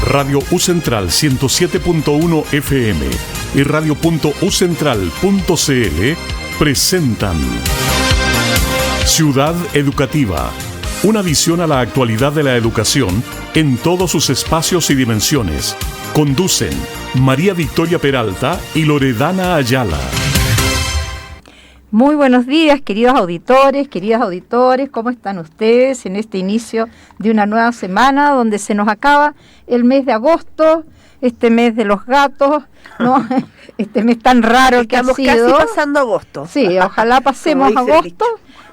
Radio U Central 107.1 FM y radio.ucentral.cl presentan Ciudad Educativa, una visión a la actualidad de la educación en todos sus espacios y dimensiones. Conducen María Victoria Peralta y Loredana Ayala. Muy buenos días, queridos auditores, queridas auditores, ¿cómo están ustedes en este inicio de una nueva semana donde se nos acaba el mes de agosto, este mes de los gatos, ¿no? Este mes tan raro que ha sido. Estamos casi pasando agosto. Sí, ojalá pasemos agosto,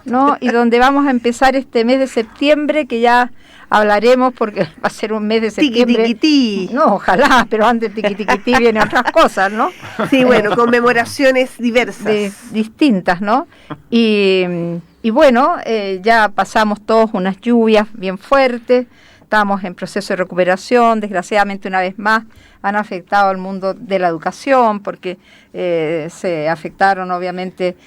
¿no? Y donde vamos a empezar este mes de septiembre, que ya hablaremos porque va a ser un mes de septiembre. Tiquitiquití. No, ojalá, pero antes tiquitiquití vienen otras cosas, ¿no? Sí, bueno, conmemoraciones diversas. Distintas, ¿no? Y bueno, ya pasamos todos unas lluvias bien fuertes, estamos en proceso de recuperación, desgraciadamente una vez más han afectado al mundo de la educación porque se afectaron obviamente,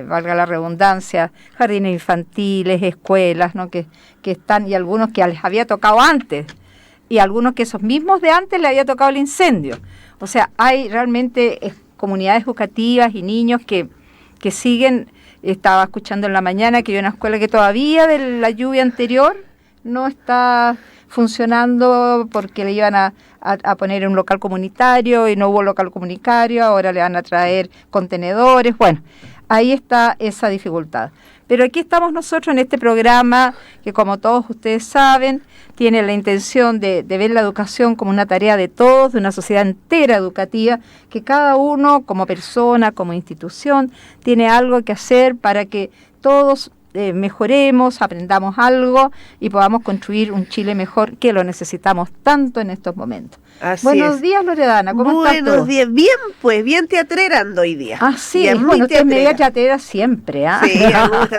valga la redundancia, jardines infantiles, escuelas, ¿no? que están, y algunos que les había tocado antes, y algunos que esos mismos de antes les había tocado el incendio. O sea, hay realmente comunidades educativas y niños que siguen. Estaba escuchando en la mañana que hay una escuela que todavía de la lluvia anterior no está funcionando porque le iban a poner un local comunitario y no hubo local comunitario, ahora le van a traer contenedores. Bueno, ahí está esa dificultad. Pero aquí estamos nosotros en este programa que, como todos ustedes saben, tiene la intención de ver la educación como una tarea de todos, de una sociedad entera educativa, que cada uno como persona, como institución, tiene algo que hacer para que todos mejoremos, aprendamos algo y podamos construir un Chile mejor, que lo necesitamos tanto en estos momentos. Buenos días, Loredana, ¿cómo estás? Buenos días, bien, pues, bien teatrerando hoy día. Ah, sí, bueno, usted es media teatrera siempre, ¿ah? Sí,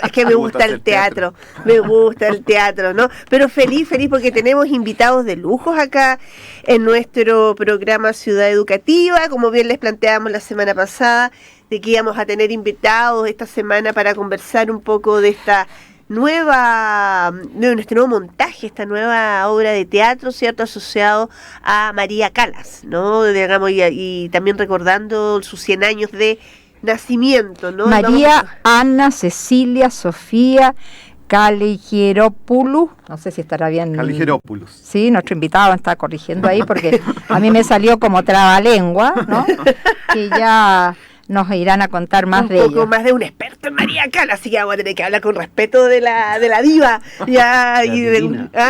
es que me gusta el teatro, me gusta el teatro, ¿no? Pero feliz porque tenemos invitados de lujos acá en nuestro programa Ciudad Educativa, como bien les planteamos la semana pasada, de que íbamos a tener invitados esta semana para conversar un poco de esta de nuestro nuevo montaje, esta nueva obra de teatro, ¿cierto?, asociado a María Callas, ¿no? Digamos, y también recordando sus 100 años de nacimiento, ¿no? María Ana Cecilia Sofía Kaligeropoulos, no sé si estará bien. Kaligeropoulos. Sí, nuestro invitado me está corrigiendo ahí porque a mí me salió como trabalengua, ¿no? Que ya nos irán a contar más de ella. Un poco más de un experto en María Callas, así que vamos a tener que hablar con respeto de la diva, ya,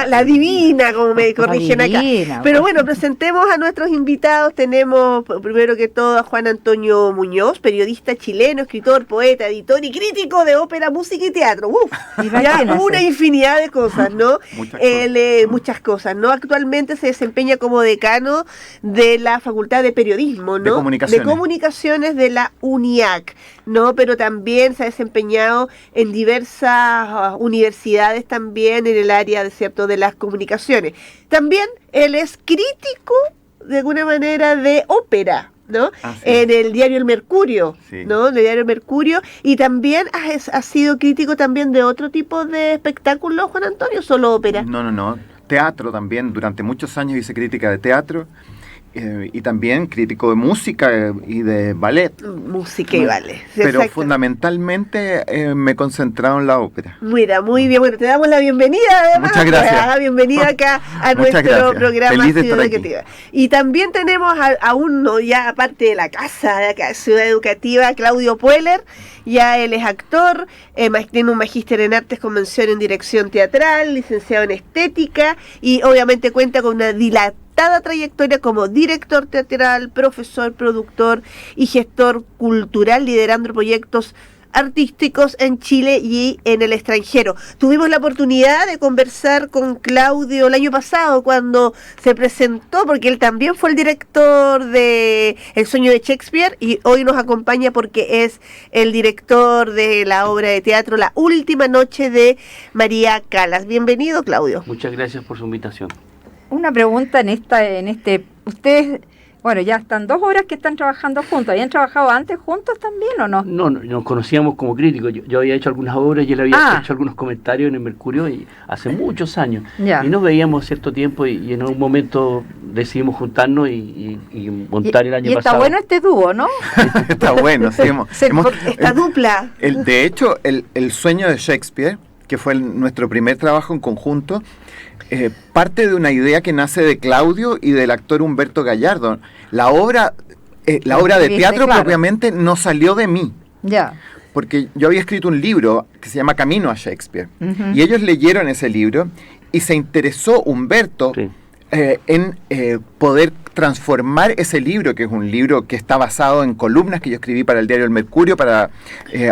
la divina, como me corrigen acá. Pero bueno, presentemos a nuestros invitados. Tenemos primero que todo a Juan Antonio Muñoz, periodista chileno, escritor, poeta, editor y crítico de ópera, música y teatro. Ya una infinidad de cosas, ¿no? Muchas cosas, ¿no? Actualmente se desempeña como decano de la Facultad de Periodismo, ¿no? De Comunicaciones de la UNIAC, ¿no? Pero también se ha desempeñado en diversas universidades también en el área, ¿cierto?, de las comunicaciones. También él es crítico, de alguna manera, de ópera, ¿no? En el diario El Mercurio, sí, ¿no? En el diario El Mercurio, y también ha sido crítico también de otro tipo de espectáculos, Juan Antonio, ¿solo ópera? No. Teatro también, durante muchos años hice crítica de teatro. Y también crítico de música y de ballet. Música y ballet. Sí, pero exacto. Fundamentalmente me he concentrado en la ópera. Mira, muy bien. Bueno, te damos la bienvenida, además. Muchas gracias. Bienvenida acá a nuestro programa Ciudad Educativa. Y también tenemos a uno ya aparte de la casa de acá, Ciudad Educativa, Claudio Pueller. Ya él es actor, tiene un magíster en artes con mención en dirección teatral, licenciado en estética y obviamente cuenta con una dilatada trayectoria como director teatral, profesor, productor y gestor cultural, liderando proyectos artísticos en Chile y en el extranjero. Tuvimos la oportunidad de conversar con Claudio el año pasado cuando se presentó, porque él también fue el director de El sueño de Shakespeare y hoy nos acompaña porque es el director de la obra de teatro La última noche de María Callas. Bienvenido, Claudio. Muchas gracias por su invitación. Una pregunta ustedes Bueno, ya están 2 horas que están trabajando juntos. ¿Habían trabajado antes juntos también o no? No, nos conocíamos como críticos. Yo había hecho algunas obras y él había hecho algunos comentarios en el Mercurio hace muchos años. Ya. Y nos veíamos cierto tiempo y en un momento decidimos juntarnos y montar el año pasado. Y está bueno este dúo, ¿no? Está bueno, sí. Esta dupla. De hecho, el sueño de Shakespeare, que fue nuestro primer trabajo en conjunto, parte de una idea que nace de Claudio y del actor Humberto Gallardo. La obra de teatro propiamente no salió de mí. Ya. Porque yo había escrito un libro que se llama Camino a Shakespeare. Y ellos leyeron ese libro y se interesó Humberto en poder transformar ese libro, que es un libro que está basado en columnas que yo escribí para el diario El Mercurio, para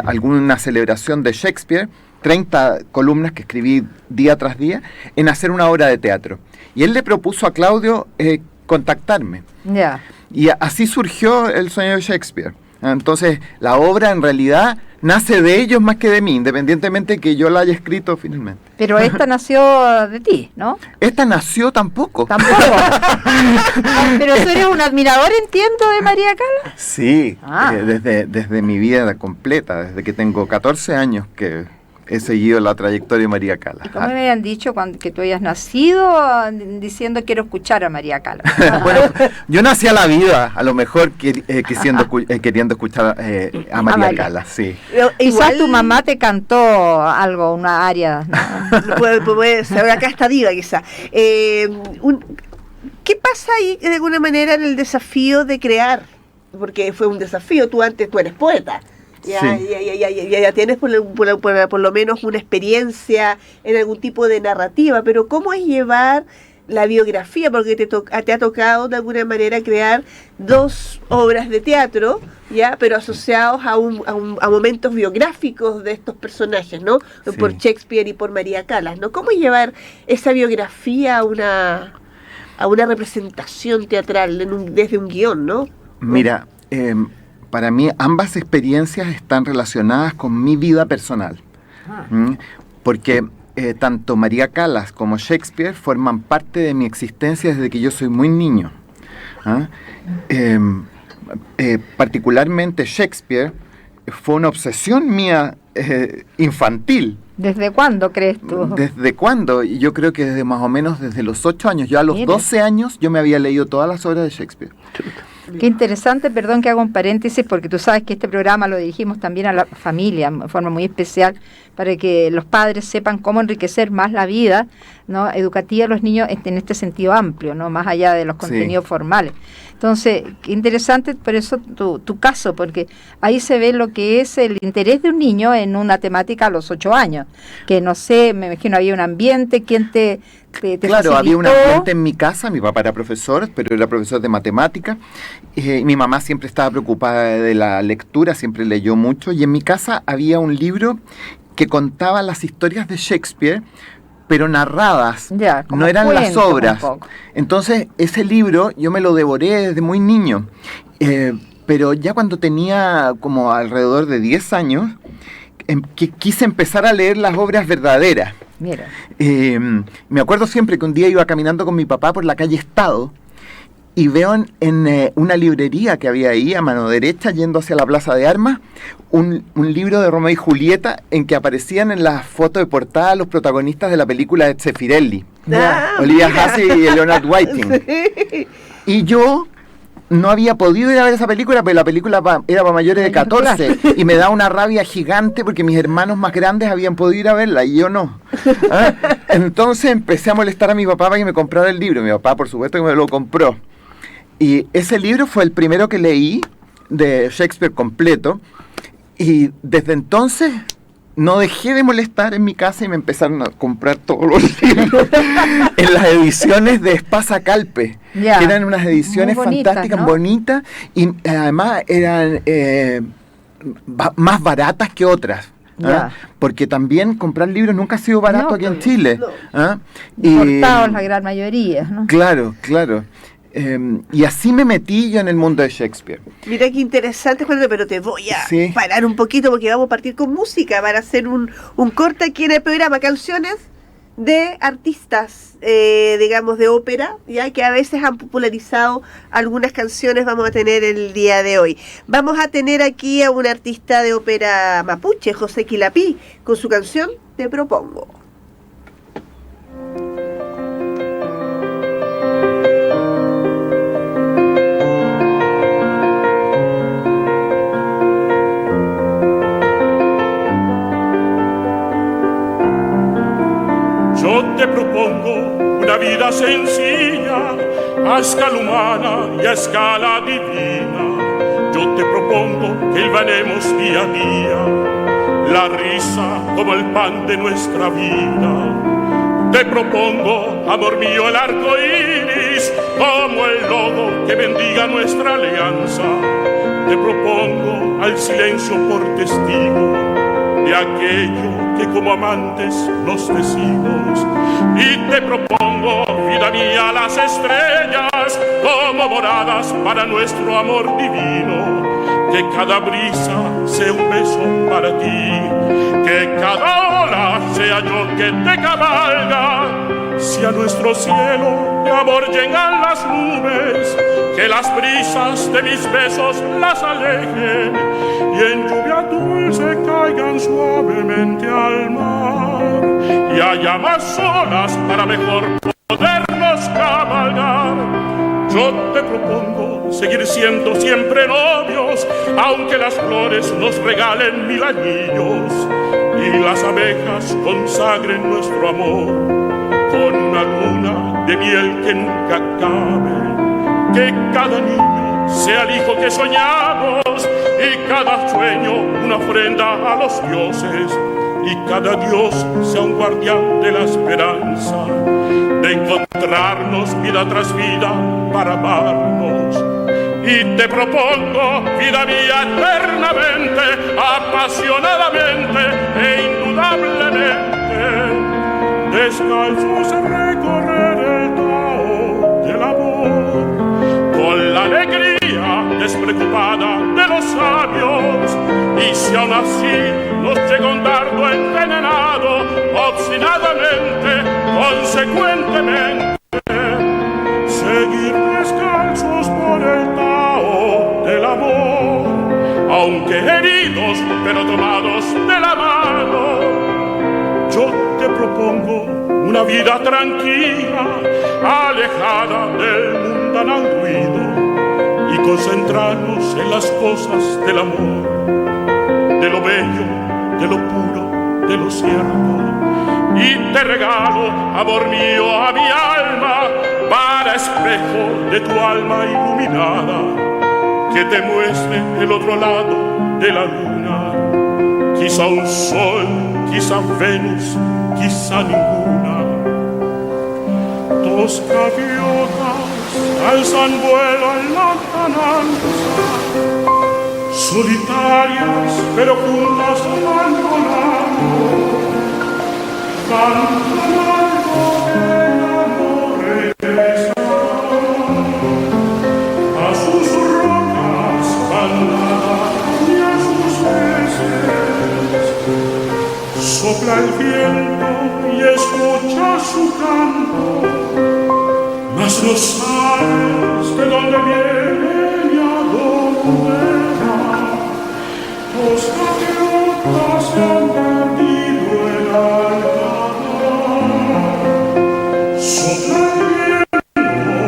alguna celebración de Shakespeare, 30 columnas que escribí día tras día, en hacer una obra de teatro. Y él le propuso a Claudio contactarme. Ya. Y así surgió el sueño de Shakespeare. Entonces, la obra en realidad nace de ellos más que de mí, independientemente que yo la haya escrito finalmente. Pero esta nació de ti, ¿no? Esta nació tampoco. Tampoco. Pero tú eres un admirador, entiendo, de María Cala. Sí, desde mi vida completa, desde que tengo 14 años que he seguido la trayectoria de María Cala. ¿Y cómo me habían dicho que tú hayas nacido diciendo quiero escuchar a María Cala? Bueno, yo nací a la vida, a lo mejor queriendo escuchar a María Cala, sí. Quizás tu mamá te cantó algo, una aria, ¿no? Puede ser, acá está diva quizá. ¿Qué pasa ahí de alguna manera en el desafío de crear? Porque fue un desafío, tú eres poeta. Ya tienes por lo menos una experiencia en algún tipo de narrativa, pero ¿cómo es llevar la biografía? Porque te ha tocado de alguna manera crear 2 obras de teatro, ya, pero asociados a momentos biográficos de estos personajes, ¿no? Sí. Por Shakespeare y por María Callas, ¿no? ¿Cómo es llevar esa biografía a una representación teatral desde un guión, ¿no? Mira, para mí ambas experiencias están relacionadas con mi vida personal. Porque tanto María Callas como Shakespeare forman parte de mi existencia desde que yo soy muy niño. Particularmente Shakespeare fue una obsesión mía infantil. ¿Desde cuándo crees tú? ¿Desde cuándo? Yo creo que desde más o menos desde los 8 años. Yo a los 12 años yo me había leído todas las obras de Shakespeare. Qué interesante, perdón que hago un paréntesis, porque tú sabes que este programa lo dirigimos también a la familia, de forma muy especial, para que los padres sepan cómo enriquecer más la vida, ¿no?, educativa de los niños en este sentido amplio, ¿no?, más allá de los contenidos formales. Entonces, qué interesante por eso tu caso, porque ahí se ve lo que es el interés de un niño en una temática a los 8 años, que no sé, me imagino había un ambiente, ¿quién te claro, facilitó? Había un ambiente en mi casa, mi papá era profesor, pero era profesor de matemática, y mi mamá siempre estaba preocupada de la lectura, siempre leyó mucho, y en mi casa había un libro que contaba las historias de Shakespeare, pero narradas, no eran las obras. Entonces, ese libro yo me lo devoré desde muy niño, pero ya cuando tenía como alrededor de 10 años, quise empezar a leer las obras verdaderas. Mira. Me acuerdo siempre que un día iba caminando con mi papá por la calle Estado y veo en una librería que había ahí a mano derecha, yendo hacia la Plaza de Armas, un libro de Romeo y Julieta en que aparecían en la foto de portada los protagonistas de la película de Zeffirelli, Olivia Hussey y Leonard Whiting. Sí. Y yo no había podido ir a ver esa película, pero la película era para mayores de 14 y me da una rabia gigante porque mis hermanos más grandes habían podido ir a verla y yo no. Entonces empecé a molestar a mi papá para que me comprara el libro. Mi papá, por supuesto, que me lo compró. Y ese libro fue el primero que leí de Shakespeare completo, y desde entonces no dejé de molestar en mi casa y me empezaron a comprar todos los libros en las ediciones de Espasa Calpe, que eran unas ediciones fantásticas, ¿no?, bonitas, y además eran más baratas que otras. Porque también comprar libros nunca ha sido barato aquí en Chile. Importados la gran mayoría, ¿no? Claro. Y así me metí yo en el mundo de Shakespeare. Mira qué interesante, Juan, pero te voy a parar un poquito porque vamos a partir con música para hacer un corte aquí en el programa Canciones de artistas, digamos, de ópera, ya que a veces han popularizado algunas canciones. Vamos a tener el día de hoy. Vamos a tener aquí a un artista de ópera mapuche, José Quilapí, con su canción Te Propongo. Yo te propongo una vida sencilla, a escala humana y a escala divina. Yo te propongo que hilvanemos día a día la risa como el pan de nuestra vida. Te propongo, amor mío, el arco iris como el logo que bendiga nuestra alianza. Te propongo al silencio por testigo de aquello que como amantes nos decimos. Y te propongo, vida mía, las estrellas como moradas para nuestro amor divino. Que cada brisa sea un beso para ti, que cada ola sea yo que te cabalga. Si a nuestro cielo de amor llegan las nubes, que las brisas de mis besos las alejen y en lluvia dulce caigan suavemente al mar, y haya más olas para mejor podernos cabalgar. Yo te propongo seguir siendo siempre novios, aunque las flores nos regalen 1000 anillos y las abejas consagren nuestro amor con una luna de miel que nunca acabe. Que cada niño sea el hijo que soñamos y cada sueño una ofrenda a los dioses, y cada dios sea un guardián de la esperanza de encontrarnos vida tras vida para amarnos. Y te propongo, vida mía, eternamente, apasionadamente e indudablemente, descalzos recorrer el Tao del amor, con la alegría despreocupada de los sabios. Y si aún así nos llega un dardo envenenado, obstinadamente, consecuentemente, seguir descalzos por el Tao del amor, aunque heridos pero tomados de la mano. Yo te propongo una vida tranquila, alejada del mundanal ruido, y concentrarnos en las cosas del amor, de lo bello, de lo puro, de lo cierto. Y te regalo, amor mío, a mi alma, para espejo de tu alma iluminada, que te muestre el otro lado de la luna, quizá un sol, quizá Venus, quizá ninguna. Dos gaviotas alzan vuelo en la lontananza, solitarias pero juntas van volando, cantan algo que ya no regresa a sus rocas bandadas y a sus peces. Sopla el viento y escucha su canto, mas no sabes de dónde viene ni a dónde va. Los gaviotas se han perdido en alta mar. Sopla el viento,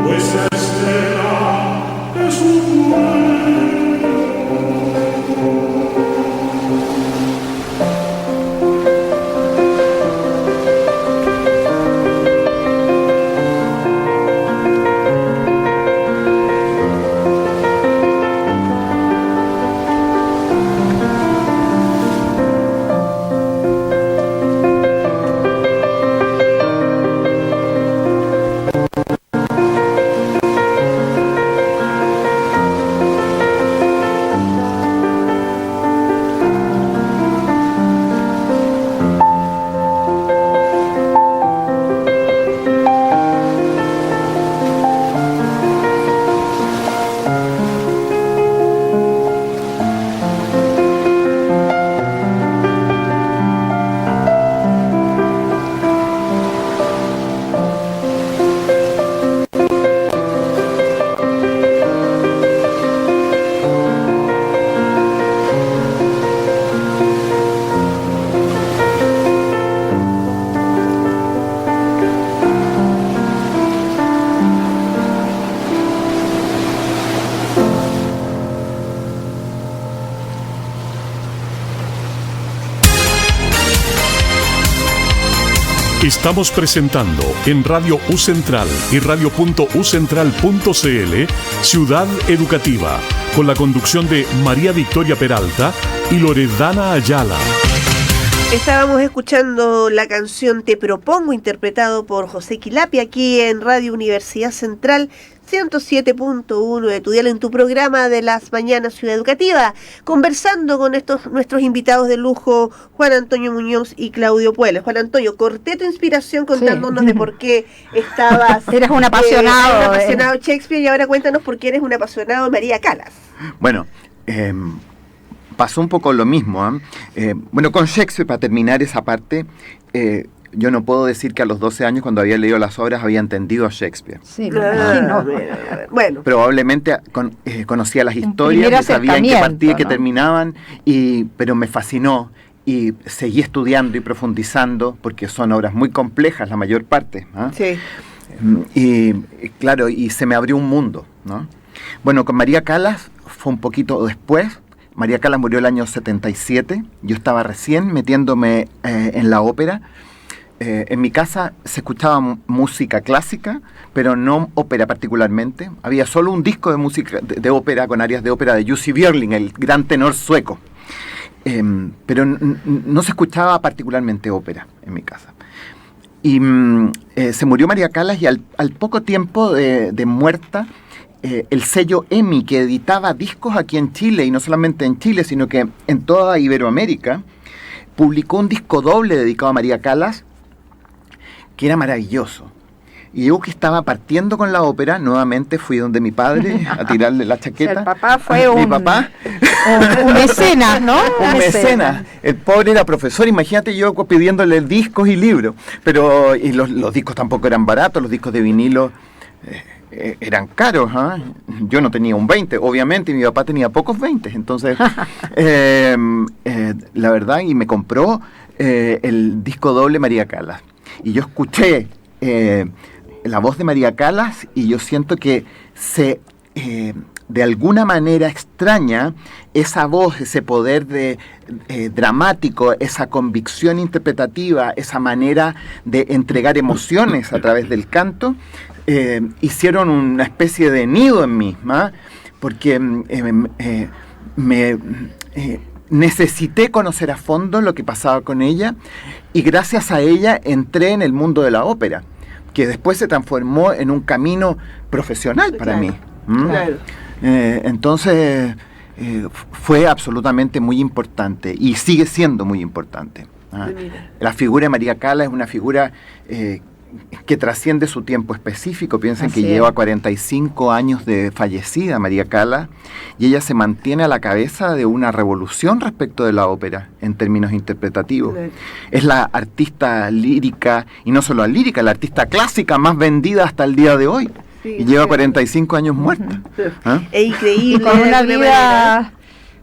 pues la estela de su vuelo. Estamos presentando en Radio U Central y radio.ucentral.cl Ciudad Educativa, con la conducción de María Victoria Peralta y Loredana Ayala. Estábamos escuchando la canción Te Propongo, interpretado por José Quilapia, aquí en Radio Universidad Central 107.1 de tu dial, en tu programa de las mañanas Ciudad Educativa, conversando con nuestros invitados de lujo, Juan Antonio Muñoz y Claudio Puelles. Juan Antonio, corté tu inspiración contándonos de por qué estabas... Eres un apasionado. De Shakespeare, y ahora cuéntanos por qué eres un apasionado de María Callas. Bueno, pasó un poco lo mismo. Bueno, con Shakespeare, para terminar esa parte, yo no puedo decir que a los 12 años, cuando había leído las obras, había entendido a Shakespeare. Sí, me imagino. Bueno. Probablemente conocía las historias, sabía en qué partía y qué terminaban, pero me fascinó y seguí estudiando y profundizando, porque son obras muy complejas, la mayor parte. Sí. Y claro, y se me abrió un mundo, ¿no? Bueno, con María Callas fue un poquito después. María Callas murió el año 77, yo estaba recién metiéndome en la ópera. En mi casa se escuchaba música clásica, pero no ópera particularmente. Había solo un disco de música de ópera, con áreas de ópera, de Jussi Björling, el gran tenor sueco. Pero no se escuchaba particularmente ópera en mi casa. Y se murió María Callas, y al poco tiempo de muerta, el sello EMI, que editaba discos aquí en Chile, y no solamente en Chile, sino que en toda Iberoamérica, publicó un disco doble dedicado a María Callas, que era maravilloso. Y yo, que estaba partiendo con la ópera, nuevamente fui donde mi padre a tirarle la chaqueta. El papá fue mi papá. Un mecenas, ¿no? Un mecenas. El pobre era profesor, imagínate yo pidiéndole discos y libros. Pero los discos tampoco eran baratos, los discos de vinilo eran caros. Yo no tenía un 20, obviamente, y mi papá tenía pocos 20. Entonces, la verdad, y me compró el disco doble María Callas. Y yo escuché la voz de María Callas, y yo siento que de alguna manera extraña, esa voz, ese poder dramático, esa convicción interpretativa, esa manera de entregar emociones a través del canto, hicieron una especie de nido en mí, porque necesité conocer a fondo lo que pasaba con ella, y gracias a ella entré en el mundo de la ópera, que después se transformó en un camino profesional para mí. Claro. Entonces fue absolutamente muy importante, y sigue siendo muy importante. La figura de María Callas es una figura que trasciende su tiempo específico. Piensen que lleva 45 años de fallecida María Callas, y ella se mantiene a la cabeza de una revolución respecto de la ópera en términos interpretativos. Es la artista lírica, y no solo lírica, la artista clásica más vendida hasta el día de hoy. Sí, y lleva 45 años muerta. Es increíble. Con una vida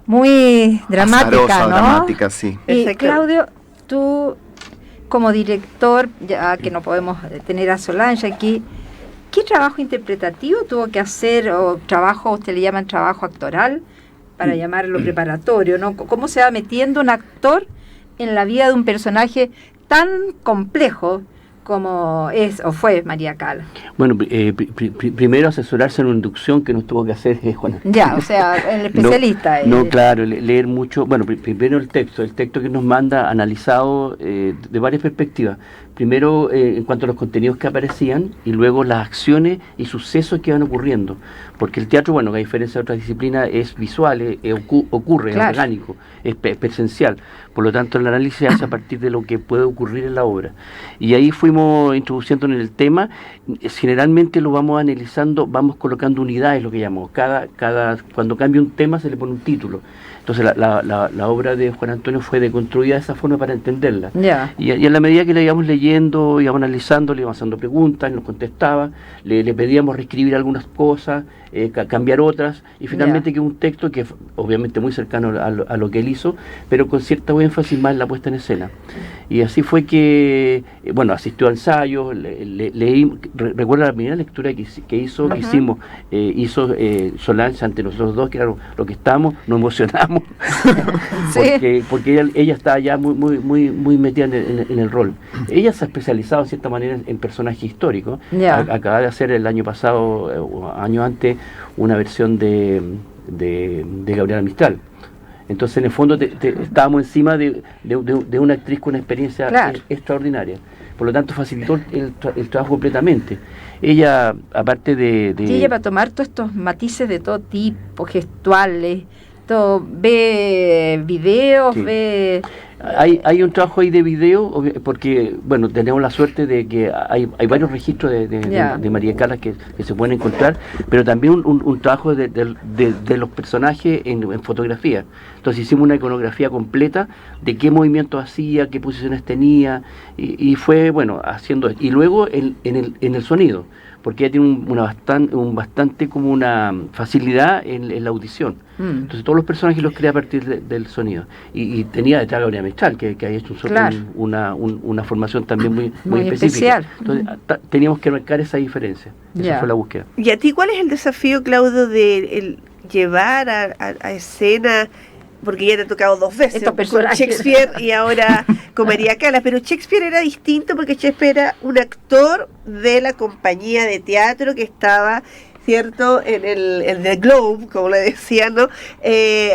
muy dramática, azarosa, ¿no? Dramática, sí. Y Claudio, tú, como director, ya que no podemos tener a Solange aquí, ¿qué trabajo interpretativo tuvo que hacer, o trabajo, usted le llaman trabajo actoral, para llamarlo preparatorio, ¿no? ¿Cómo se va metiendo un actor en la vida de un personaje tan complejo como es o fue María Callas? Bueno, primero asesorarse en una inducción que nos tuvo que hacer Juan. Ya, o sea, el especialista. No, claro, leer mucho. Bueno, primero el texto que nos manda analizado de varias perspectivas. Primero, en cuanto a los contenidos que aparecían, y luego las acciones y sucesos que van ocurriendo. Porque el teatro, bueno, a diferencia de otras disciplinas, es visual, ocurre, claro, es orgánico, es presencial. Por lo tanto, el análisis se hace a partir de lo que puede ocurrir en la obra. Y ahí fuimos introduciendo en el tema. Generalmente lo vamos analizando, vamos colocando unidades, lo que llamamos. Cuando cambia un tema se le pone un título. Entonces la obra de Juan Antonio fue deconstruida de esa forma para entenderla. Yeah. Y en la medida que la íbamos leyendo, íbamos analizando, le íbamos haciendo preguntas, nos contestaba, le pedíamos reescribir algunas cosas, cambiar otras, y finalmente quedó un texto que obviamente muy cercano a lo que él hizo, pero con cierto énfasis más en la puesta en escena. Y así fue que, bueno, así asistió a ensayos, leí, recuerdo la primera lectura que hicimos, hizo Solange ante nosotros dos, que era lo que estábamos, nos emocionamos, porque ella estaba ya muy metida en el rol. Ella se ha especializado, de cierta manera, en personajes históricos. Acaba de hacer el año pasado, año antes, una versión de Gabriela Mistral. Entonces, en el fondo, estábamos encima de una actriz con una experiencia extraordinaria. Por lo tanto, facilitó el trabajo completamente. Ella, aparte de... Y ella va a tomar todos estos matices de todo tipo, gestuales, todo, ve videos, ve... Hay un trabajo ahí de video, porque, bueno, tenemos la suerte de que hay varios registros de María Callas que se pueden encontrar, pero también un trabajo de los personajes en fotografía. Entonces hicimos una iconografía completa de qué movimientos hacía, qué posiciones tenía, y fue, bueno, haciendo... Y luego en el sonido, porque ella tiene bastante como una facilidad en la audición. Entonces todos los personajes los crea a partir del sonido. Y tenía detrás a Gabriela Mistral, que ha hecho una formación también muy específica. Entonces teníamos que marcar esa diferencia. Esa fue la búsqueda. ¿Y a ti cuál es el desafío, Claudio, de llevar a escena? Porque ya te ha tocado 2 veces, con Shakespeare y ahora con María Callas, pero Shakespeare era distinto porque Shakespeare era un actor de la compañía de teatro que estaba, ¿cierto?, en el Globe, como le decían, ¿no?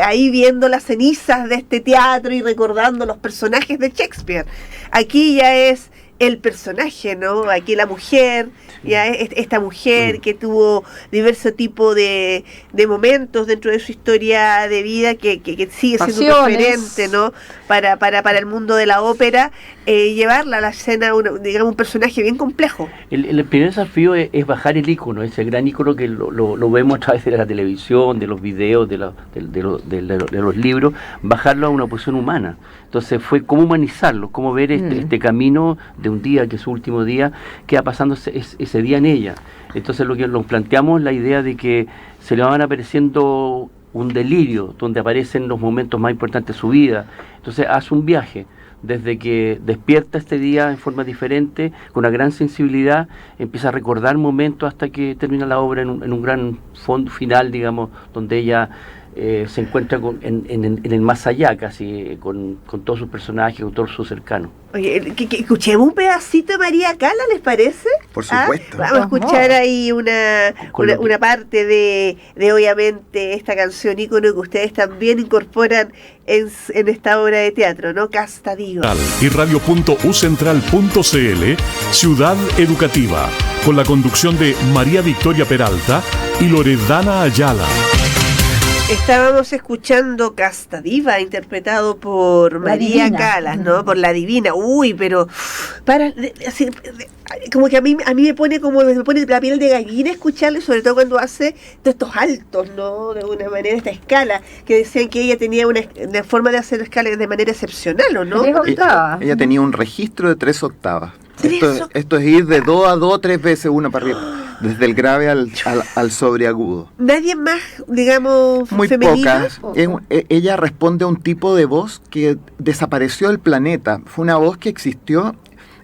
Ahí viendo las cenizas de este teatro y recordando los personajes de Shakespeare. Aquí ya es el personaje, ¿no? Aquí la mujer, ya esta mujer que tuvo diversos tipos de momentos dentro de su historia de vida que sigue siendo un referente, ¿no? Para el mundo de la ópera, llevarla a la escena, digamos, un personaje bien complejo. El primer desafío es bajar el ícono, ese gran ícono que lo vemos a través de la televisión, de los videos, de los libros, bajarlo a una posición humana. Entonces fue cómo humanizarlo, cómo ver este camino de un día, que es su último día, que va pasando ese día en ella. Entonces lo que nos planteamos la idea de que se le van apareciendo un delirio, donde aparecen los momentos más importantes de su vida. Entonces hace un viaje, desde que despierta este día en forma diferente, con una gran sensibilidad, empieza a recordar momentos hasta que termina la obra en un gran fondo final, digamos, donde ella se encuentra en el más allá, casi, con todos sus personajes, con todos sus cercanos. Oye, que escuchemos un pedacito de María Callas, ¿les parece? Por supuesto. Vamos a escuchar ahí una parte de obviamente esta canción ícono que ustedes también incorporan en esta obra de teatro, ¿no? Casta Diva. Y radio.ucentral.cl, Ciudad Educativa, con la conducción de María Victoria Peralta y Loredana Ayala. Estábamos escuchando Casta Diva, interpretado por María Callas, ¿no? Por la Divina. Uy, pero como que a mí me pone la piel de gallina escucharle, sobre todo cuando hace de estos altos, ¿no? De una manera, esta escala, que decían que ella tenía una forma de hacer escala de manera excepcional, ¿o no? Ella tenía un registro de 3 octavas. Esto es ir de do a do 3 veces, una para arriba. Desde el grave al sobreagudo. ¿Nadie más, digamos, muy femenino? Pocas. Ella responde a un tipo de voz que desapareció del planeta. Fue una voz que existió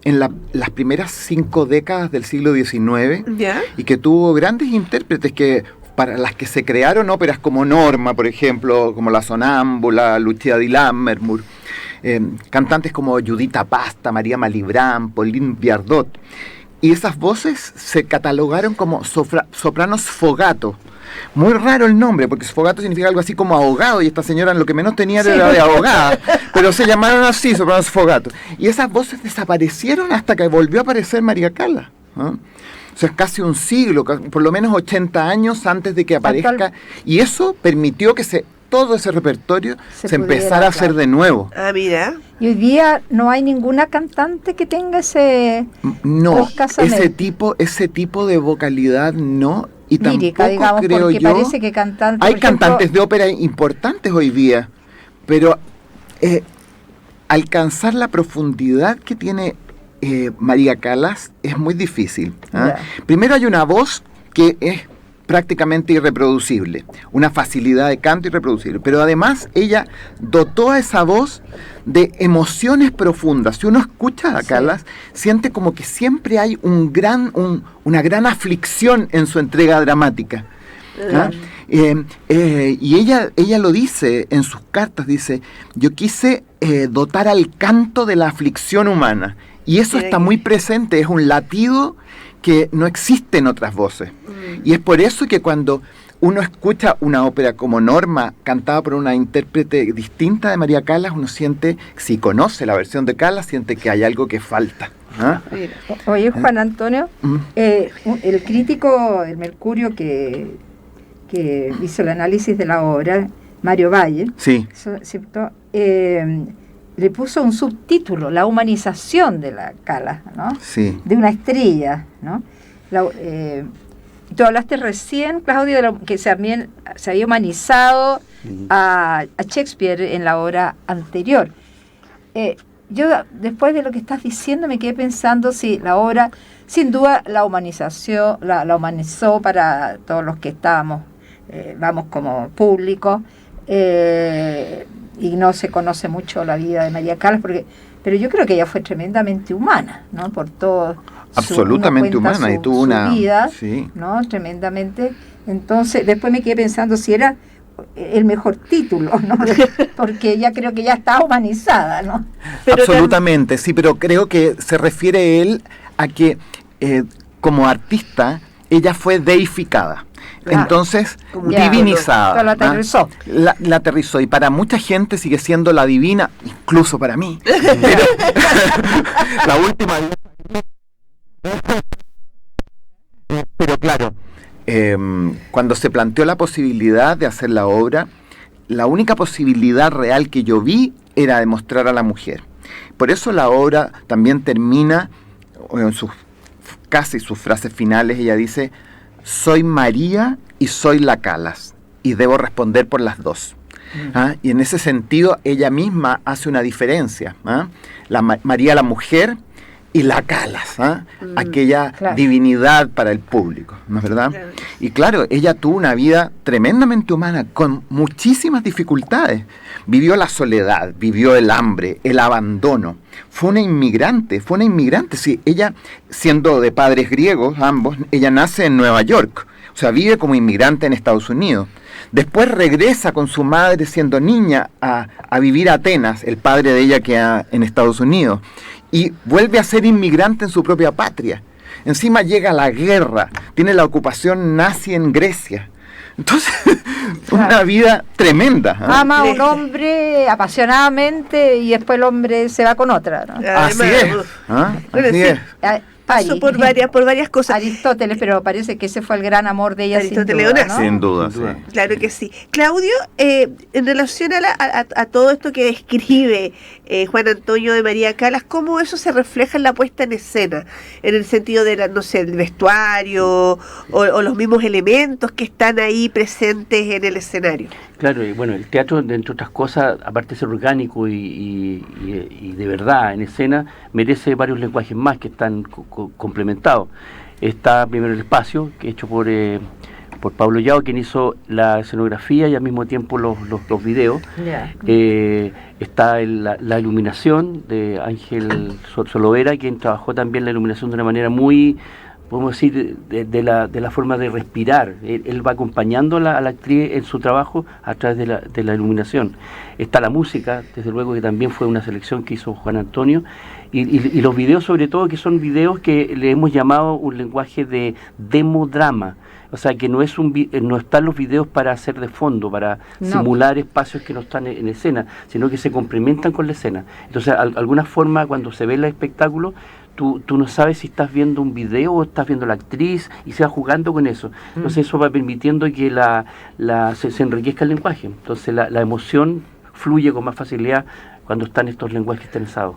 en las primeras 5 décadas del siglo XIX y que tuvo grandes intérpretes para las que se crearon óperas como Norma, por ejemplo, como La Sonámbula, Lucia di Lammermoor, cantantes como Judita Pasta, María Malibran, Pauline Viardot. Y esas voces se catalogaron como sopranos sfogato. Muy raro el nombre, porque sfogato significa algo así como ahogado, y esta señora lo que menos tenía era de ahogada, pero se llamaron así, sopranos sfogato. Y esas voces desaparecieron hasta que volvió a aparecer María Callas, ¿no? O sea, es casi un siglo, por lo menos 80 años antes de que aparezca, y eso permitió que todo ese repertorio se empezara a hacer de nuevo. Ah, mira. Y hoy día no hay ninguna cantante que tenga ese tipo de vocalidad, no. Y lírica, tampoco, digamos, creo porque yo, parece que cantantes, hay cantantes de ópera importantes hoy día, pero alcanzar la profundidad que tiene María Callas es muy difícil. Primero hay una voz que es prácticamente irreproducible, una facilidad de canto irreproducible, pero además ella dotó a esa voz de emociones profundas. Si uno escucha a Calas, siente como que siempre hay una gran aflicción en su entrega dramática. ¿Ah? Y ella lo dice en sus cartas, dice, yo quise dotar al canto de la aflicción humana, y eso está muy presente, es un latido que no existe en otras voces. Y es por eso que cuando uno escucha una ópera como Norma, cantada por una intérprete distinta de María Callas, uno siente, si conoce la versión de Callas, siente que hay algo que falta. ¿Ah? Oye, Juan Antonio, el crítico del Mercurio que hizo el análisis de la obra, Mario Valle, ¿cierto? Le puso un subtítulo, la humanización de la Callas, ¿no? Sí. De una estrella, ¿no? Tú hablaste recién, Claudio, que se había humanizado a Shakespeare en la obra anterior. Yo, después de lo que estás diciendo, me quedé pensando si la obra, sin duda, la humanizó para todos los que estábamos, vamos como público, y no se conoce mucho la vida de María Callas, pero yo creo que ella fue tremendamente humana, ¿no? Por todo. Absolutamente humana, y tuvo una vida, ¿no? Tremendamente. Entonces, después me quedé pensando si era el mejor título, ¿no? Porque ella creo que ya está humanizada, ¿no? Pero absolutamente, sí, pero creo que se refiere él a que como artista ella fue deificada. Claro. Entonces, divinizada. La aterrizó. La aterrizó, y para mucha gente sigue siendo la divina, incluso para mí. Pero, la última. Pero claro, cuando se planteó la posibilidad de hacer la obra, la única posibilidad real que yo vi era demostrar a la mujer. Por eso la obra también termina, en casi sus frases finales, ella dice: soy María y soy la Callas, y debo responder por las dos. ¿Ah? Y en ese sentido ella misma hace una diferencia. ¿Ah? María la mujer y la Callas, ¿ah? Aquella divinidad para el público, ¿no es verdad? Claro. Y claro, ella tuvo una vida tremendamente humana, con muchísimas dificultades. Vivió la soledad, vivió el hambre, el abandono. Fue una inmigrante. Sí, ella, siendo de padres griegos, ambos, ella nace en Nueva York, o sea, vive como inmigrante en Estados Unidos. Después regresa con su madre, siendo niña, a vivir a Atenas, el padre de ella queda en Estados Unidos, y vuelve a ser inmigrante en su propia patria. Encima llega la guerra, tiene la ocupación nazi en Grecia. Entonces, una vida tremenda. ¿Eh? Ama a un hombre apasionadamente y después el hombre se va con otra, ¿no? Así es. ¿Ah? Así es. Pasó por varias cosas. Aristóteles, pero parece que ese fue el gran amor de ella. Aristóteles, sin duda, sí. Claro que sí. Claudio, en relación a todo esto que describe Juan Antonio de María Callas, ¿cómo eso se refleja en la puesta en escena? En el sentido de el vestuario o los mismos elementos que están ahí presentes en el escenario. Claro, y bueno, el teatro, entre otras cosas, aparte de ser orgánico y de verdad en escena, merece varios lenguajes más que están complementados. Está primero el espacio, que hecho por Pablo Yao, quien hizo la escenografía y al mismo tiempo los videos. Está la iluminación de Ángel Solovera, quien trabajó también la iluminación de una manera muy, podemos decir, de la forma de respirar. Él va acompañando a la actriz en su trabajo a través de la iluminación. Está la música, desde luego, que también fue una selección que hizo Juan Antonio, y los videos, sobre todo, que son videos que le hemos llamado un lenguaje de demodrama. O sea, que no están los videos para hacer de fondo, para simular espacios que no están en escena, sino que se complementan con la escena. Entonces, alguna forma, cuando se ve el espectáculo, tú no sabes si estás viendo un video o estás viendo la actriz, y se va jugando con eso. Entonces eso va permitiendo que se enriquezca el lenguaje. Entonces la emoción fluye con más facilidad cuando están estos lenguajes tensados.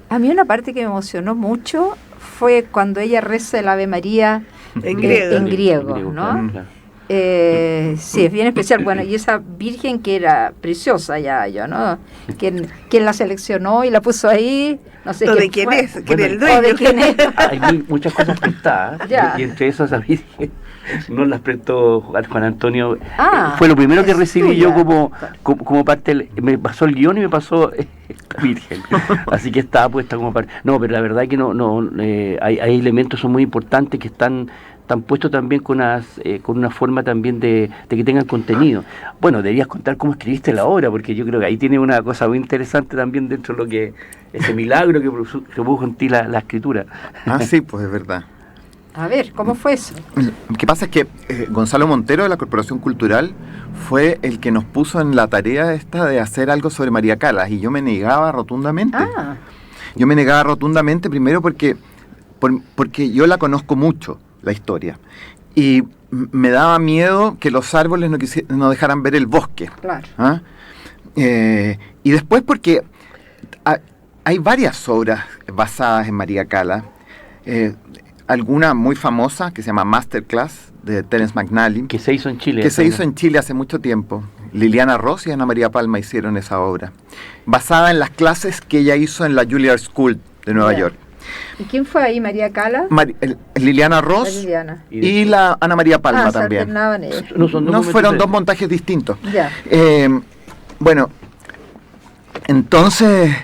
A mí una parte que me emocionó mucho fue cuando ella reza el Ave María en griego, ¿no? Claro. Sí, es bien especial. Bueno, y esa virgen que era preciosa ya, yo, ¿no? ¿Quién la seleccionó y la puso ahí? No sé de quién es, quién es el dueño. O de quién es. Hay muchas cosas prestadas, y entre esas esa virgen nos las prestó Juan Antonio. Fue lo primero que recibí yo como parte me pasó el guión y me pasó la virgen. Así que estaba puesta como parte. No, pero la verdad que hay elementos son muy importantes que están puestos también con una forma también de que tengan contenido. Bueno, deberías contar cómo escribiste la obra, porque yo creo que ahí tiene una cosa muy interesante también dentro de lo que ese milagro que produjo en ti la escritura. Sí, pues es verdad. A ver, ¿cómo fue eso? Lo que pasa es que Gonzalo Montero de la Corporación Cultural fue el que nos puso en la tarea esta de hacer algo sobre María Calas, y yo me negaba rotundamente. Yo me negaba rotundamente primero porque yo la conozco mucho, la historia, y me daba miedo que los árboles no dejaran ver el bosque. Claro. Y después porque hay varias obras basadas en María Calas, alguna muy famosa que se llama Masterclass de Terence McNally, que se hizo en Chile. Que se hizo en Chile hace mucho tiempo. Liliana Ross y Ana María Palma hicieron esa obra, basada en las clases que ella hizo en la Juilliard School de Nueva York. ¿Y quién fue ahí? ¿María Calas? Liliana Ross y la Ana María Palma también. No fueron dos montajes distintos. Bueno, entonces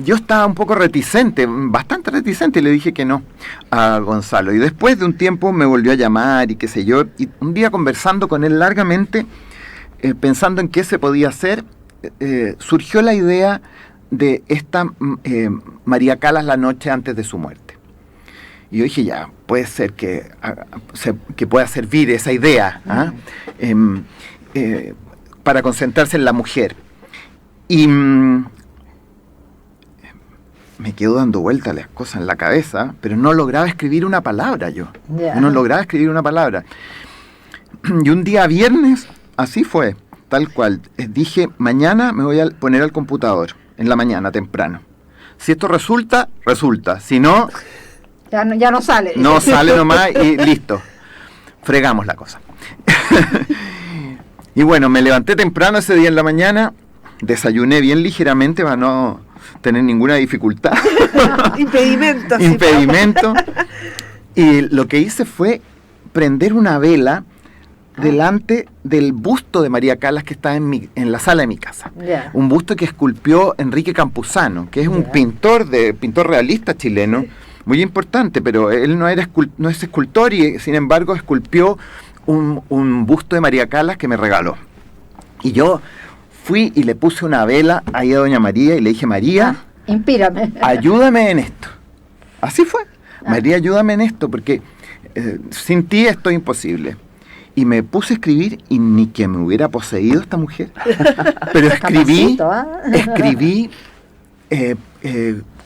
yo estaba un poco reticente, bastante reticente, y le dije que no a Gonzalo. Y después de un tiempo me volvió a llamar y qué sé yo, y un día conversando con él largamente, pensando en qué se podía hacer, surgió la idea de esta María Calas la noche antes de su muerte. Y yo dije, ya, puede ser que pueda servir esa idea para concentrarse en la mujer. Y me quedo dando vueltas las cosas en la cabeza, pero no lograba escribir una palabra yo. No lograba escribir una palabra. Y un día viernes, así fue, tal cual, dije, mañana me voy a poner al computador, en la mañana, temprano. Si esto resulta, resulta. Si no, ya no sale. No sale nomás y listo. Fregamos la cosa. Y bueno, me levanté temprano ese día en la mañana, desayuné bien ligeramente para no tener ninguna dificultad. Impedimento. Y lo que hice fue prender una vela delante del busto de María Calas que está en la sala de mi casa. Un busto que esculpió Enrique Campuzano, que es un pintor realista chileno, muy importante, pero él no es escultor, y sin embargo esculpió un busto de María Calas que me regaló. Y yo fui y le puse una vela ahí a doña María y le dije, María, inspírame, ayúdame en esto. Así fue. María, ayúdame en esto, porque sin ti esto es imposible. Y me puse a escribir, y ni que me hubiera poseído esta mujer. Pero escribí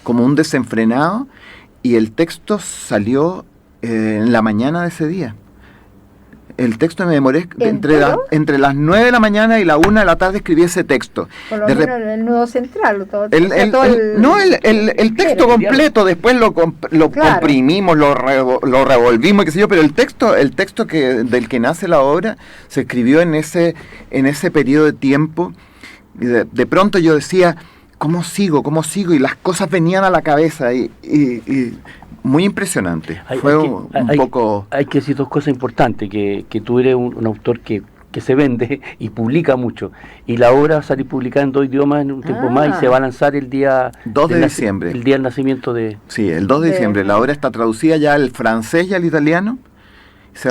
como un desenfrenado, y el texto salió en la mañana de ese día. El texto me demoré entre las 9 de la mañana y la 1 de la tarde escribí ese texto. Por lo menos el nudo central. El texto completo, después lo comprimimos, lo revolvimos, qué sé yo, pero el texto del que nace la obra se escribió en ese periodo de tiempo. Y de pronto yo decía, ¿cómo sigo? Y las cosas venían a la cabeza y muy impresionante. Hay que decir dos cosas importantes, que tú eres un autor que se vende y publica mucho, y la obra va a salir publicada en 2 idiomas en un tiempo más, y se va a lanzar el día 2 de diciembre. El día del nacimiento de... Sí, el 2 de diciembre. La obra está traducida ya al francés y al italiano.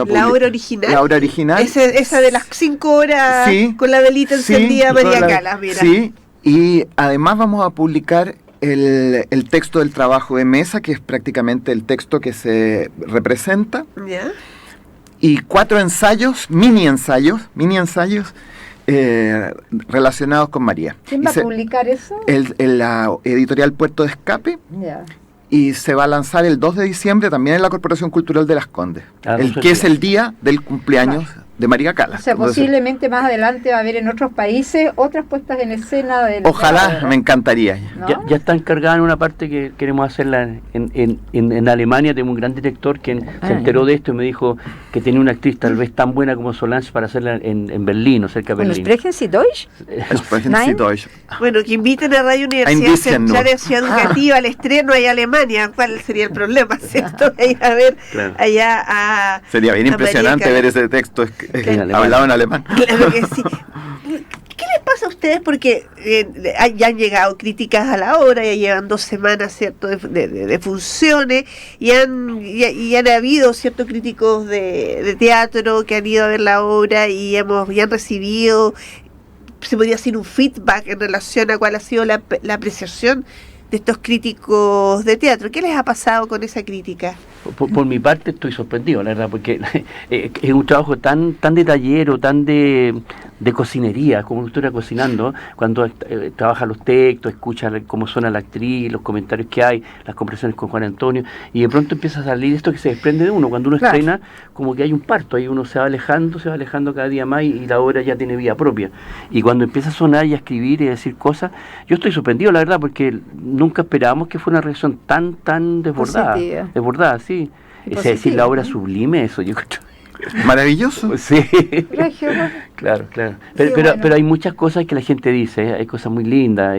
La obra original. La obra original. Esa de las 5 horas con la velita encendida, María Calas, mira. Sí, y además vamos a publicar el texto del trabajo de mesa, que es prácticamente el texto que se representa, y 4 ensayos, mini ensayos relacionados con María. ¿Quién va a publicar eso? La editorial Puerto de Escape. Y se va a lanzar el 2 de diciembre también en la Corporación Cultural de Las Condes, que es el día del cumpleaños de María O Calas. sea, Entonces, posiblemente más adelante va a haber en otros países otras puestas en escena del ojalá, teatro, me encantaría. ¿no? Ya está encargada en una parte que queremos hacerla en Alemania. Tenemos un gran director que se enteró de esto y me dijo que tenía una actriz tal vez tan buena como Solange para hacerla en Berlín o cerca de Bueno, Berlín. sprechen Sie Deutsch? Sprechen Nein. Sie Deutsch. Bueno, que inviten a Radio Universidad Ein bisschen Central nur. de Ciudad Educativa al estreno ahí a Alemania. ¿Cuál sería el problema, cierto? Ir a ver Claro. allá a... Sería bien a impresionante María ver Calas. ese texto En alemán. hablado en alemán. Claro que sí. ¿Qué les pasa a ustedes? Porque ya han llegado críticas a la obra, ya llevan 2 semanas, ¿cierto?, de funciones, y han habido ciertos críticos de teatro que han ido a ver la obra y han recibido, se podría decir, un feedback en relación a cuál ha sido la apreciación de estos críticos de teatro. ¿Qué les ha pasado con esa crítica? Por mi parte estoy sorprendido, la verdad, porque es un trabajo tan detallero, tan de cocinería, como uno estuviera cocinando, cuando trabaja los textos, escucha cómo suena la actriz, los comentarios que hay, las conversaciones con Juan Antonio, y de pronto empieza a salir esto que se desprende de uno. Cuando uno Claro. estrena, como que hay un parto, ahí uno se va alejando cada día más y la obra ya tiene vida propia. Y cuando empieza a sonar y a escribir y a decir cosas, yo estoy sorprendido, la verdad, porque nunca esperábamos que fuera una reacción tan desbordada. Positiva. Desbordada, sí. Es decir, Positiva, la obra ¿no? sublime, eso yo creo. Maravilloso. Sí. Regio, ¿no? Claro. Sí, bueno. Pero hay muchas cosas que la gente dice, hay cosas muy lindas,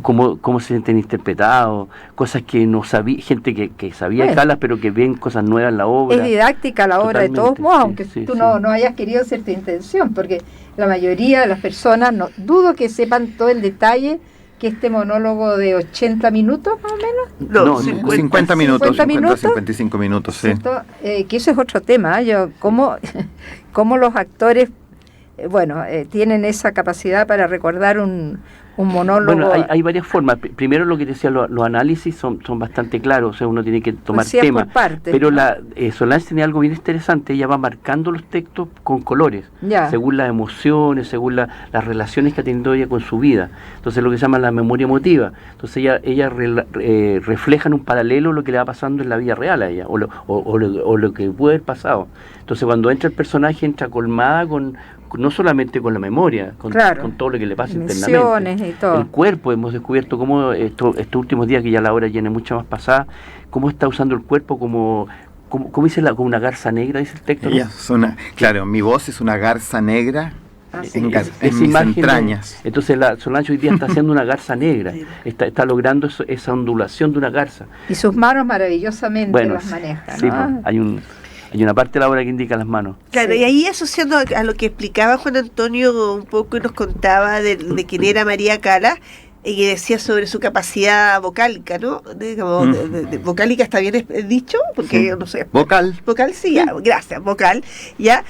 cómo se sienten interpretados, cosas que no sabía, gente que sabía Bueno. Calas, pero que ven cosas nuevas en la obra. Es didáctica la obra de todos Totalmente, modos, sí, aunque sí, tú sí. no hayas querido hacer tu intención, porque la mayoría de las personas, no dudo que sepan todo el detalle que este monólogo de 80 minutos más o menos, No, 50 minutos, 50 minutos. 55 minutos, sí. ¿cierto? Que eso es otro tema, yo cómo los actores tienen esa capacidad para recordar un monólogo. Bueno, hay varias formas. Primero, lo que te decía, los análisis son bastante claros, o sea, uno tiene que tomar Decías temas. por partes, Pero ¿no? Solange tenía algo bien interesante, ella va marcando los textos con colores, Ya. según las emociones, según las relaciones que ha tenido ella con su vida. Entonces, lo que se llama la memoria emotiva. Entonces, ella refleja en un paralelo lo que le va pasando en la vida real a ella, o lo que puede haber pasado. Entonces, cuando entra el personaje, entra colmada no solamente con la memoria, con todo lo que le pasa Dimensiones internamente. y todo. El cuerpo, hemos descubierto cómo estos últimos días, que ya la hora tiene mucha más pasada, cómo está usando el cuerpo como dice como una garza negra, dice el texto, ¿no? Ella es claro, mi voz es una garza negra Así en, es. en mis imagen, entrañas. Entonces Solange hoy día está haciendo una garza negra, está logrando esa ondulación de una garza. Y sus manos maravillosamente Bueno, las maneja, sí, ¿no? pues, hay una parte de la obra que indica las manos. Claro, Sí. y ahí asociando a lo que explicaba Juan Antonio un poco y nos contaba de quién era María Calas, y que decía sobre su capacidad vocálica, ¿no? Vocálica, ¿está bien dicho? Porque Sí. yo no sé. Vocal. Vocal, sí, ya, gracias, vocal, ya.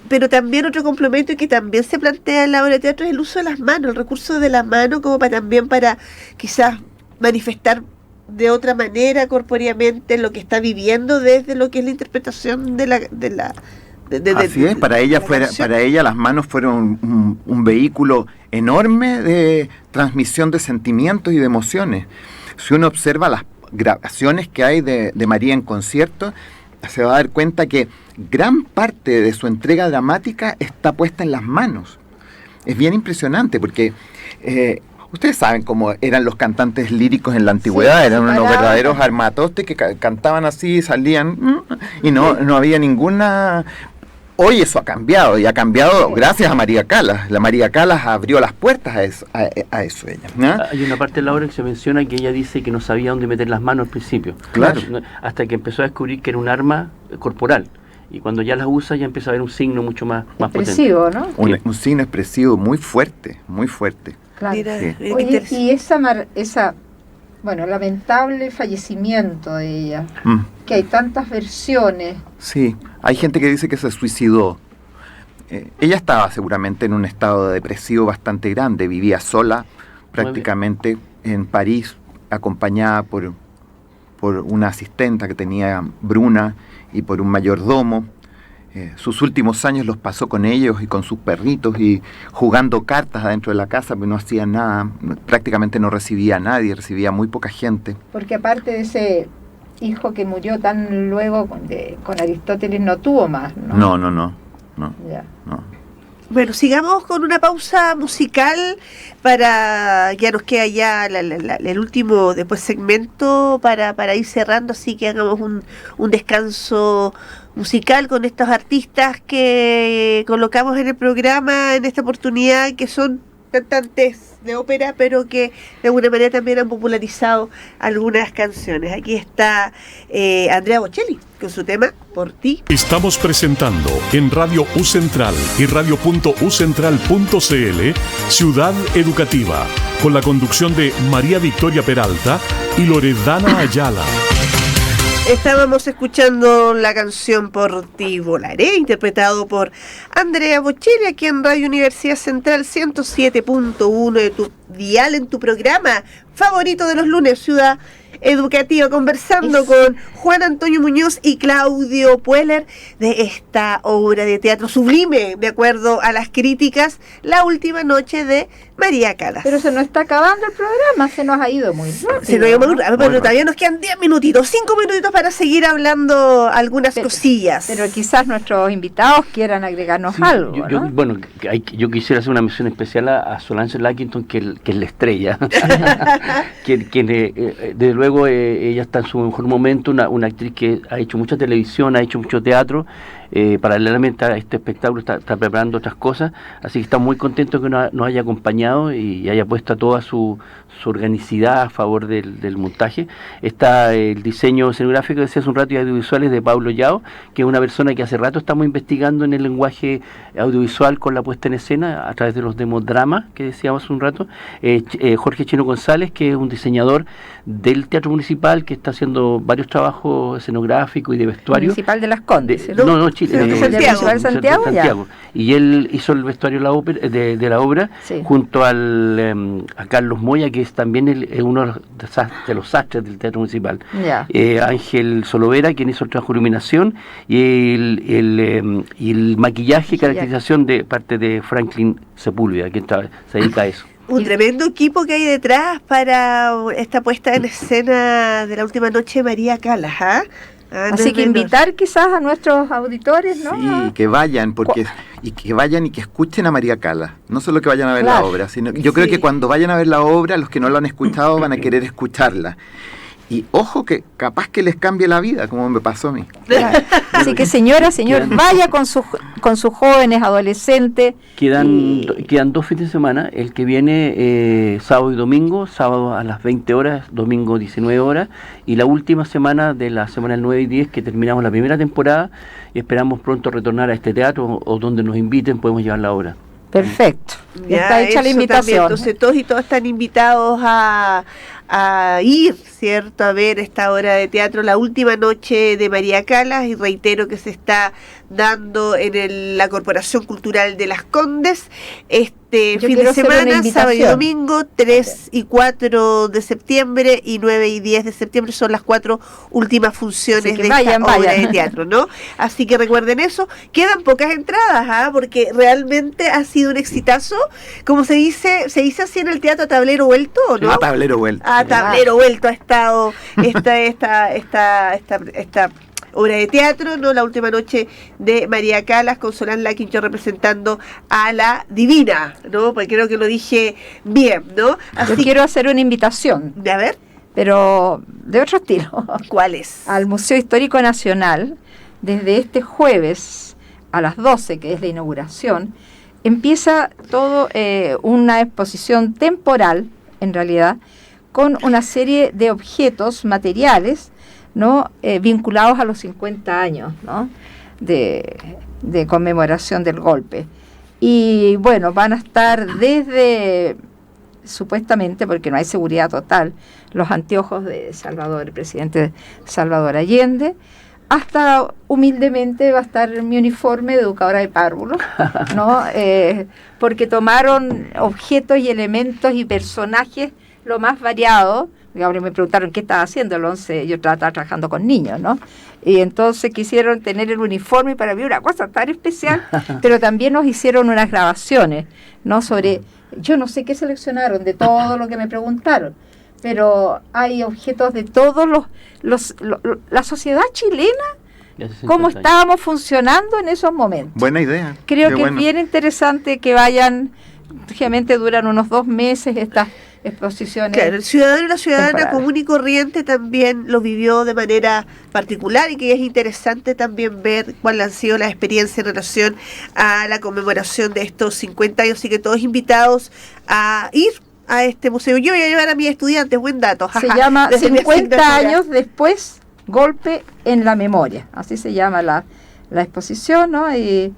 Pero también otro complemento que también se plantea en la obra de teatro es el uso de las manos, el recurso de la mano como para quizás manifestar de otra manera corpóreamente lo que está viviendo desde lo que es la interpretación de la Así es, para ella canción. las manos fueron un vehículo enorme de transmisión de sentimientos y de emociones. Si uno observa las grabaciones que hay de María en concierto, se va a dar cuenta que gran parte de su entrega dramática está puesta en las manos. Es bien impresionante porque ustedes saben cómo eran los cantantes líricos en la antigüedad, Sí, eran unos paraban. verdaderos armatostes que cantaban así, salían y no había ninguna... Hoy eso ha cambiado, y ha cambiado gracias a María Calas. La María Calas abrió las puertas a eso ella, ¿no? Hay una parte de la obra que se menciona que ella dice que no sabía dónde meter las manos al principio. Claro. Hasta que empezó a descubrir que era un arma corporal. Y cuando ya las usa, ya empieza a ver un signo mucho más potente. Expresivo, ¿no? Un signo expresivo muy fuerte, muy fuerte. Claro. Mira, Sí. mira qué Oye, interesante. y esa lamentable fallecimiento de ella, Mm. que hay tantas versiones. Sí, hay gente que dice que se suicidó. Ella estaba seguramente en un estado depresivo bastante grande, vivía sola prácticamente en París, acompañada por una asistenta que tenía Bruna y por un mayordomo. Sus últimos años los pasó con ellos y con sus perritos y jugando cartas adentro de la casa, pero no hacía nada, prácticamente no recibía a nadie, recibía muy poca gente. Porque aparte de ese hijo que murió tan luego con Aristóteles, no tuvo más, ¿no? No. no. Bueno, sigamos con una pausa musical para, ya nos queda ya el último después segmento para ir cerrando, así que hagamos un descanso musical con estos artistas que colocamos en el programa en esta oportunidad, que son cantantes de ópera, pero que de alguna manera también han popularizado algunas canciones. Aquí está Andrea Bocelli con su tema Por ti. Estamos presentando en Radio U Central y radio.ucentral.cl Ciudad Educativa, con la conducción de María Victoria Peralta y Loredana Ayala. Estábamos escuchando la canción Por ti volaré, interpretado por Andrea Bocelli, aquí en Radio Universidad Central 107.1 de tu dial, en tu programa favorito de los lunes, Ciudad Educativa, conversando con Juan Antonio Muñoz y Claudio Pueller de esta obra de teatro sublime, de acuerdo a las críticas, La última noche de María Callas. Pero se nos está acabando el programa, se nos ha ido muy rápido. Se nos ha ido muy rápido, pero todavía nos quedan 10 minutitos, 5 minutitos para seguir hablando algunas cosillas. Pero quizás nuestros invitados quieran agregarnos algo, ¿no? Bueno, yo quisiera hacer una mención especial a Solange Lackington, que es la estrella. Desde luego ella está en su mejor momento, una actriz que ha hecho mucha televisión, ha hecho mucho teatro, paralelamente a este espectáculo está preparando otras cosas, así que estamos muy contentos que nos haya acompañado y haya puesto toda su organicidad a favor del montaje. Está el diseño escenográfico, decía hace un rato, y audiovisuales de Pablo Yao, que es una persona que hace rato estamos investigando en el lenguaje audiovisual con la puesta en escena a través de los demodramas que decíamos hace un rato. Jorge Chino González, que es un diseñador del Teatro Municipal, que está haciendo varios trabajos escenográficos y de vestuario. Municipal de Las Condes, Santiago. Y él hizo el vestuario de la obra, sí, junto a Carlos Moya, que es también uno de los sastres del Teatro Municipal. Ángel Solovera, quien hizo el trabajo de iluminación, y el maquillaje y caracterización de parte de Franklin Sepúlveda, que se dedica a eso. Un tremendo equipo que hay detrás para esta puesta en escena de La última noche de María Callas, ¿ah? Así que invitar quizás a nuestros auditores, ¿no? Sí, que vayan, y que escuchen a María Callas. No solo que vayan a ver la obra, sino yo creo que cuando vayan a ver la obra, los que no lo han escuchado van a querer escucharla. Y ojo que capaz que les cambie la vida, como me pasó a mí. Así que señor, vaya con sus jóvenes, adolescentes. Quedan 2 fines de semana, el que viene sábado y domingo, sábado a las 20 horas, domingo 19 horas, y la última semana de la semana del 9 y 10, que terminamos la primera temporada, y esperamos pronto retornar a este teatro, o donde nos inviten podemos llevar la obra. Perfecto, está hecha la invitación. También. Entonces todos y todas están invitados a ir, ¿cierto?, a ver esta obra de teatro, La última noche de María Callas, y reitero que se está dando en la Corporación Cultural de Las Condes este fin de semana, sábado y domingo, 3 y 4 de septiembre y 9 y 10 de septiembre son las 4 últimas funciones de esta obra de teatro, ¿no? Así que recuerden eso. Quedan pocas entradas, porque realmente ha sido un exitazo, como se dice así en el teatro, a tablero vuelto, ¿no? A tablero vuelto. A tablero vuelto ha estado esta obra de teatro, ¿no? La última noche de María Callas, con Solange Lackington representando a la Divina, ¿no? Porque creo que lo dije bien, ¿no? Yo quiero hacer una invitación. A ver. Pero de otro estilo. ¿Cuál es? Al Museo Histórico Nacional, desde este jueves a las 12, que es la inauguración, empieza todo una exposición temporal, en realidad, con una serie de objetos materiales, ¿no? Vinculados a los 50 años, ¿no? de conmemoración del golpe. Y bueno, van a estar desde, supuestamente, porque no hay seguridad total, los anteojos de Salvador, el presidente Salvador Allende, hasta humildemente va a estar mi uniforme de educadora de párvulos, ¿no? Porque tomaron objetos y elementos y personajes lo más variado. Ahora me preguntaron qué estaba haciendo el 11, yo estaba trabajando con niños, ¿no? Y entonces quisieron tener el uniforme, para mí una cosa tan especial, pero también nos hicieron unas grabaciones, ¿no? Sobre, yo no sé qué seleccionaron de todo lo que me preguntaron, pero hay objetos de todos la sociedad chilena Y hace cómo 50 años. estábamos funcionando en esos momentos. Buena idea. Creo Qué que bueno. es bien interesante que vayan, generalmente duran unos 2 meses estas exposiciones. Claro, el ciudadano y la ciudadana temporales. común y corriente también lo vivió de manera particular y que es interesante también ver cuáles han sido las experiencias en relación a la conmemoración de estos 50 años, y que todos invitados a ir a este museo. Yo voy a llevar a mis estudiantes, buen dato. Se jaja, llama desde mi 50 asignatura. años después, golpe en la memoria. Así se llama la exposición, ¿no? Y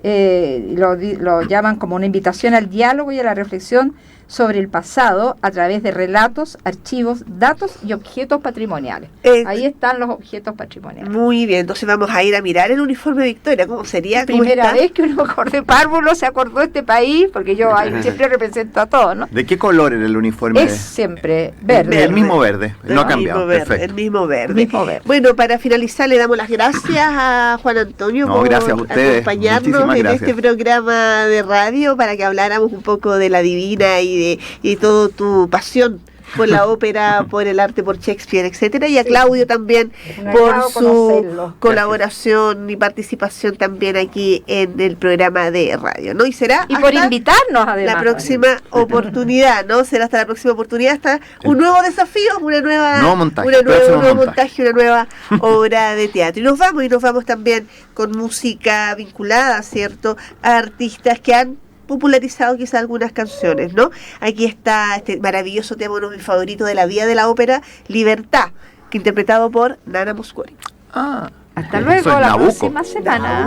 lo llaman como una invitación al diálogo y a la reflexión sobre el pasado a través de relatos, archivos, datos y objetos patrimoniales. Ahí están los objetos patrimoniales. Muy bien, entonces vamos a ir a mirar el uniforme de Victoria, ¿cómo sería? ¿Cómo Primera está? vez que uno de párvulo se acordó de este país, porque yo ahí siempre represento a todos, ¿no? ¿De qué color era el uniforme? Es siempre verde. El mismo verde, no ha El cambiado. mismo verde, Perfecto. el mismo verde. Mismo verde. Bueno, para finalizar le damos las gracias a Juan Antonio No, por gracias a ustedes. acompañarnos Muchísimas en gracias. este programa de radio para que habláramos un poco de la Divina y todo tu pasión por la ópera, por el arte, por Shakespeare, etcétera, y a Claudio también Es un por agrado su conocerlo. colaboración y participación también aquí en el programa de radio, ¿no? Y será Y por hasta invitarnos, además. la próxima oportunidad, ¿no? Será hasta la próxima oportunidad, hasta un nuevo desafío, una nueva Nuevo montaje, un próximo nuevo montaje. montaje, una nueva obra de teatro. Y nos vamos también con música vinculada, ¿cierto?, a artistas que han popularizado quizás algunas canciones, ¿no? Aquí está este maravilloso tema, uno de mis favoritos de la vida de la ópera, Libertad, que interpretado por Nana Mouskouri. Ah, Hasta eso luego, es la Nabucco. próxima semana.